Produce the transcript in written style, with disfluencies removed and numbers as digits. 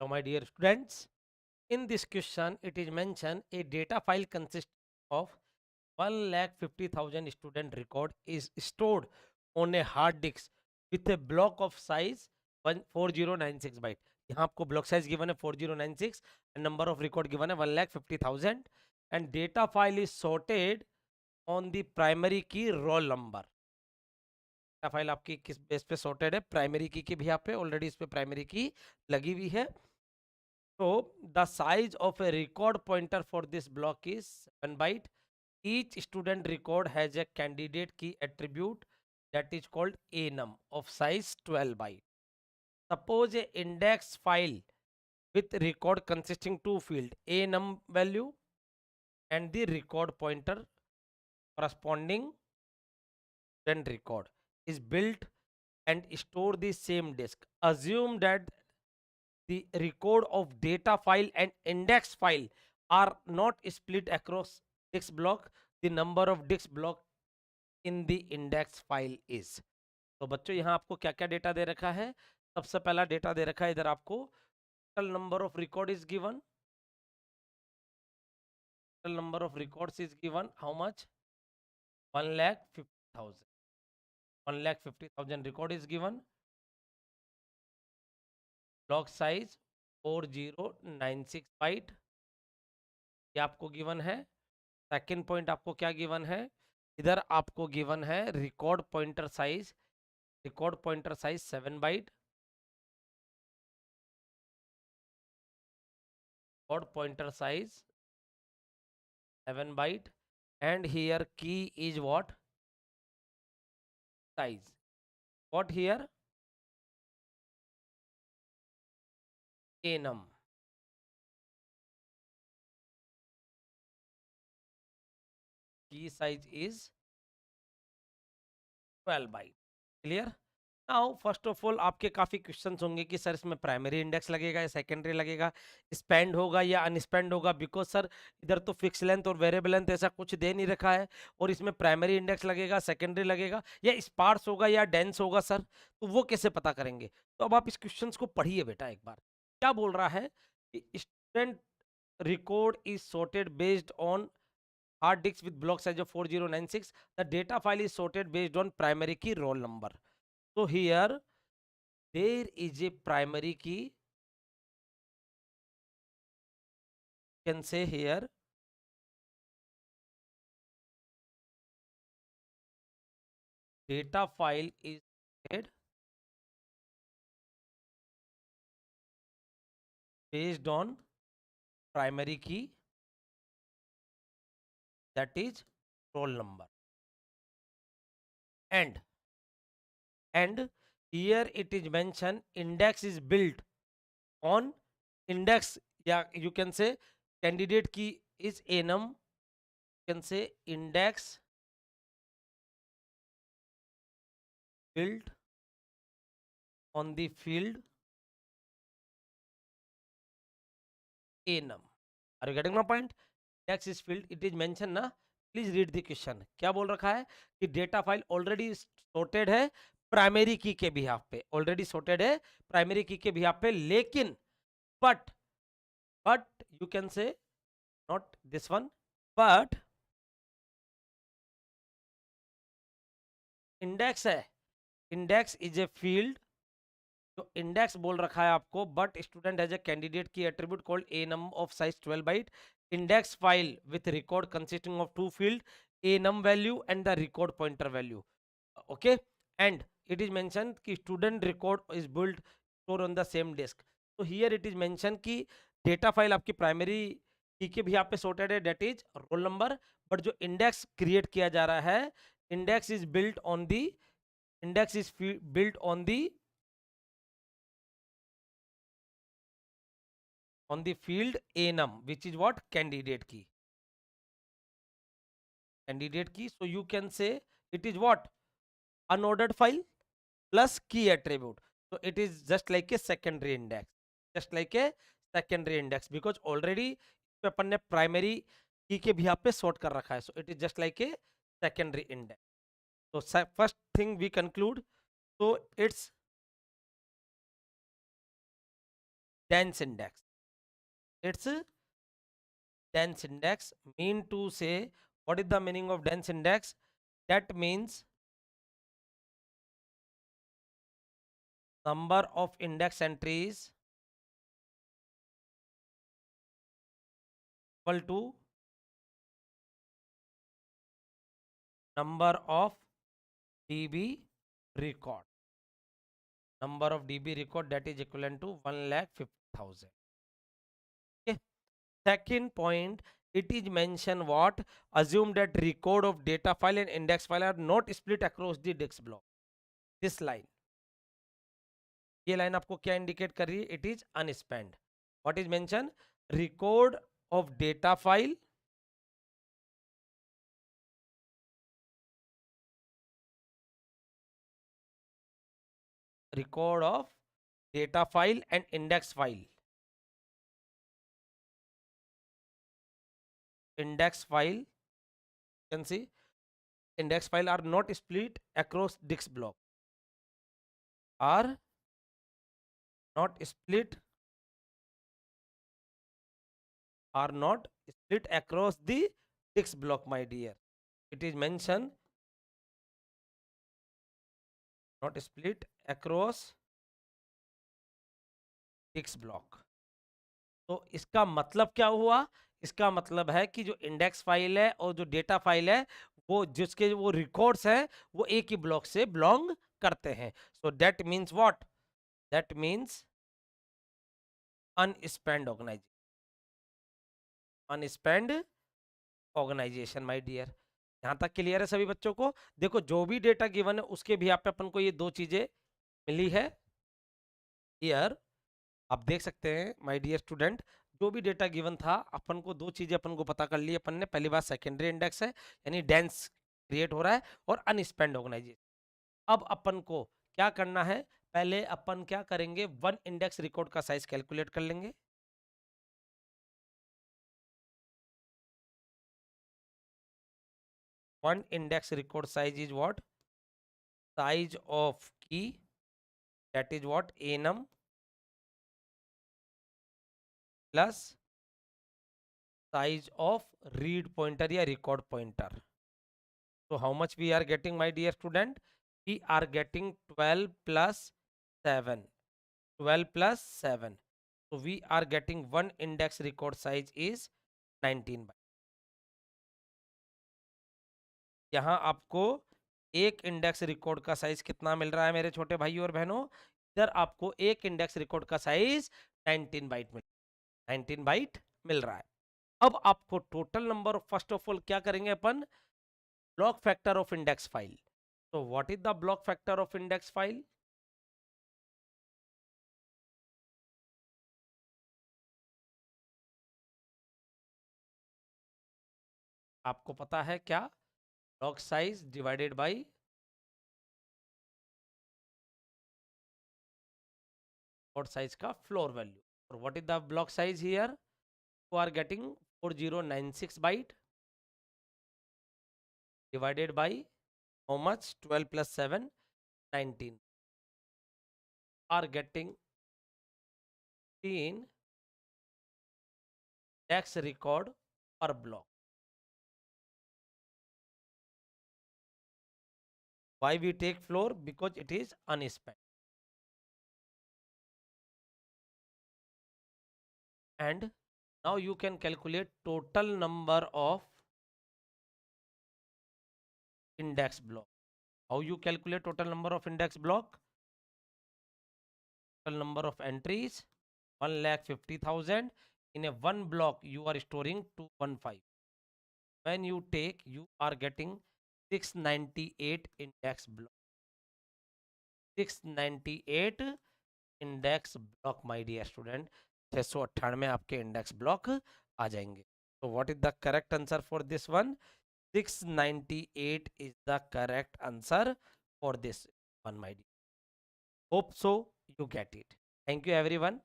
So my dear students, in this question it is mentioned a data file consists of 1,50,000 student record is stored on a hard disk with a block of size 4096 byte. यहाँ आपको block size given है 4096 and number of record given है 1,50,000 and data file is sorted on the primary key roll number. data file आपकी किस base पे sorted है? primary key के भी यहाँ पे already इस पे primary key लगी हुई है. So the size of a record pointer for this block is 7 byte. Each student record has a candidate key attribute that is called enum of size 12 byte. Suppose a index file with record consisting two field enum value and the record pointer corresponding student record is built and store the same disk. Assume that the record of data file and index file are not split across disk block. The number of disk block in the index file is. तो बच्चों यहाँ आपको क्या क्या data दे रखा है? सबसे पहला डेटा दे रखा है इधर आपको total number of record is given. Total number of records is given. How much? 1,50,000. 1,50,000 record is given. Block size 4096 byte. ये आपको गिवन है. सेकेंड पॉइंट आपको क्या गिवन है? इधर आपको गिवन है record pointer size 7 byte. Record pointer size 7 byte and here key is what? Size. What here? Enum. Key size is 12 byte. Clear? Now first of all आपके काफी questions होंगे कि सर इसमें प्राइमरी इंडेक्स लगेगा या secondary लगेगा, spend होगा या अनस्पेंड होगा, बिकॉज सर इधर तो फिक्स लेंथ और वेरिएबल लेंथ ऐसा कुछ दे नहीं रखा है और इसमें प्राइमरी इंडेक्स लगेगा, सेकेंडरी लगेगा या स्पार्स होगा या डेंस होगा सर, तो वो कैसे पता करेंगे? तो अब आप इस क्वेश्चन को पढ़िए बेटा एक बार. क्या बोल रहा है कि student record is sorted based on hard disk with block size of 4096. The data file is sorted based on primary key roll number. So here there is a primary key. You can say here data file is sorted based on primary key, that is roll number, and here it is mentioned index is built on index. Yeah, you can say candidate key is enum. You can say index built on the field enum. Are you getting my point? Index is field, it is mentioned ना. Please read the question. क्या बोल रखा है कि data file already sorted है primary key के behalf पे, already sorted है प्राइमरी की के बिहाफ पे, लेकिन but you can say not this one, but index है, इंडेक्स इज ए फील्ड. तो इंडेक्स बोल रखा है आपको, but student as a candidate की attribute called enum of size 12 byte. Index file with record consisting of two field enum value and the record pointer value. Okay, and it is mention कि student record is build store on the same disk. तो here it is mention कि data file आपकी primary key के भी आप पे sorted है, that is roll number, but जो इंडेक्स क्रिएट किया जा रहा है, index is built on the index is built on the field enum, which is what? Candidate key. Candidate key. So you can say it is what? Unordered file plus key attribute. So it is just like a secondary index. Just like a secondary index, because already अपन ने primary key के भी यहाँ पे sort कर रखा है. So it is just like a secondary index. So first thing we conclude. So it's dense index. It's dense index mean to say, what is the meaning of dense index? That means number of index entries equal to number of DB record. Number of DB record, that is equivalent to 1,50,000. Okay. Second point, it is mentioned what? Assume that record of data file and index file are not split across the disk block. This line, ये line आपको क्या indicate कर रही है? It is unspent. What is mentioned? Record of data file and index file. Index file, you can see, index file are not split across disk block. Are not split across the disk block, my dear. It is mentioned not split across disk block. तो इसका मतलब क्या हुआ? इसका मतलब है कि जो इंडेक्स फाइल है और जो डेटा फाइल है, वो जिसके वो रिकॉर्ड्स हैं, वो एक ही ब्लॉक से बिलोंग करते हैं. So that means what? That means unspend organisation. Unspend organisation, my dear. यहां तक क्लियर है सभी बच्चों को? देखो, जो भी डेटा गिवन है उसके भी आप अपन को ये दो चीजें मिली है. हियर आप देख सकते हैं माय डियर स्टूडेंट, जो भी डेटा गिवन था अपन को दो चीजें अपन को पता कर ली अपन ने. पहली बात, सेकेंडरी इंडेक्स है, यानी डेंस क्रिएट हो रहा है, और अनस्पेंड ऑर्गेनाइजेशन. अब अपन को क्या करना है? पहले अपन क्या करेंगे? वन इंडेक्स रिकॉर्ड का साइज कैलकुलेट कर लेंगे. One index record size is what? Size of key, that is what? enum plus size of read pointer या record pointer. So how much we are getting, my dear student? We are getting 12 plus 7. 12 plus 7. So we are getting one index record size is 19 byte. यहाँ आपको एक index record का size कितना मिल रहा है मेरे छोटे भाइयों और बहनों? इधर आपको एक इंडेक्स रिकॉर्ड का साइज 19 बाइट 19 बाइट मिल रहा है. अब आपको total number, first of all क्या करेंगे अपन? block factor of index file. So what is the block factor of index file? आपको पता है क्या? block size divided by block size का floor value. और what is the block size here? You are getting 4096 byte divided by how much? 12 plus 7, 19. Are getting 15 index record per block. Why we take floor? Because it is unspent. And now you can calculate total number of index block. How you calculate total number of index block? Total number of entries 1,50,000. In a one block you are storing 215. When you take, you are getting 698 index block. 698 index block, my dear student. 698 आपके index block आ जाएंगे. So what is the correct answer for this one? 698 is the correct answer for this one, my dear. Hope so you get it. Thank you everyone.